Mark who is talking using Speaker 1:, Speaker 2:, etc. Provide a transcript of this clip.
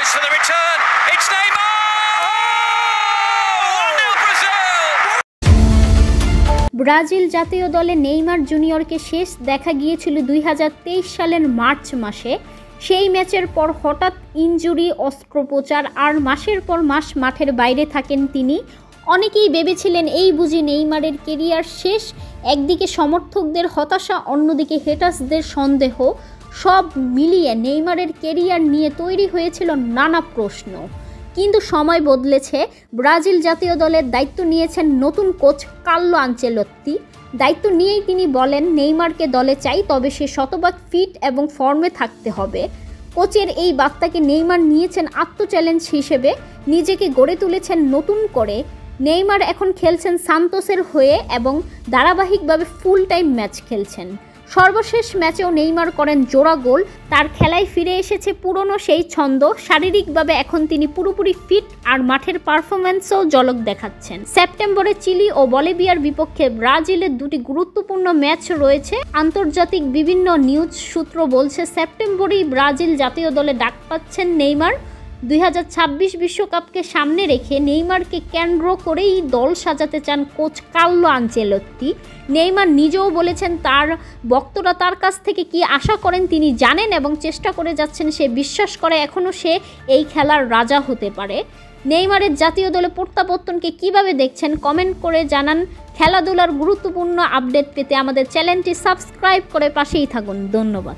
Speaker 1: goes for the return. It's Neymar! Oh, 1-0 Brazil!
Speaker 2: Brazil জাতীয় দলে Neymar জুনিয়রকে শেষ দেখা গিয়েছিল 2023 সালের মার্চ মাসে। সেই ম্যাচের পর হঠাৎ ইনজুরি, অস্ত্রোপচার আর মাসের পর মাস মাঠের বাইরে থাকেন তিনি। অনেকেই ভেবেছিলেন এই বুঝি নেইমারের কেরিয়ার শেষ। একদিকে সমর্থকদের হতাশা, অন্যদিকে হেটার্সদের সন্দেহ। সব মিলিয়ে নেইমারের কেরিয়ার নিয়ে তৈরি হয়েছিল নানা প্রশ্ন। কিন্তু সময় বদলেছে। ব্রাজিল জাতীয় দলের দায়িত্ব নিয়েছেন নতুন কোচ কার্লো আনচেলত্তি। দায়িত্ব নিয়েই তিনি বলেন, নেইমারকে দলে চাই, তবে সে শতভাগ ফিট এবং ফর্মে থাকতে হবে। কোচের এই বার্তাকে নেইমার নিয়েছেন আত্মচ্যালেঞ্জ হিসেবে, নিজেকে গড়ে তুলেছেন নতুন করে। নেইমার এখন খেলছেন সান্তোসের হয়ে এবং ধারাবাহিকভাবে ফুল টাইম ম্যাচ খেলছেন। সর্বশেষ ম্যাচেও নেইমার করেন জোড়া গোল। তার খেলায় ফিরে এসেছে পুরনো সেই ছন্দ। শারীরিকভাবে এখন তিনি পুরোপুরি ফিট আর মাঠের পারফরম্যান্সও ঝলক দেখাচ্ছেন। সেপ্টেম্বরে চিলি ও বলিভিয়ার বিপক্ষে ব্রাজিলের দুটি গুরুত্বপূর্ণ ম্যাচ রয়েছে। আন্তর্জাতিক বিভিন্ন নিউজ সূত্র বলছে সেপ্টেম্বরেই ব্রাজিল জাতীয় দলে ডাক পাচ্ছেন নেইমার। 2026 বিশ্বকাপকে সামনে রেখে নেইমারকে কেন্দ্র করেই দল সাজাতে চান কোচ কার্লো আনচেলত্তি। নেইমার নিজেও বলেছেন তার ভক্তরা তার কাছ থেকে কি আশা করেন তিনি জানেন এবং চেষ্টা করে যাচ্ছেন। সে বিশ্বাস করে এখনও সে এই খেলার রাজা হতে পারে। নেইমারের জাতীয় দলে প্রত্যাবর্তনকে কিভাবে দেখছেন কমেন্ট করে জানান। খেলাধুলার গুরুত্বপূর্ণ আপডেট পেতে আমাদের চ্যানেলটি সাবস্ক্রাইব করে পাশেই থাকুন। ধন্যবাদ।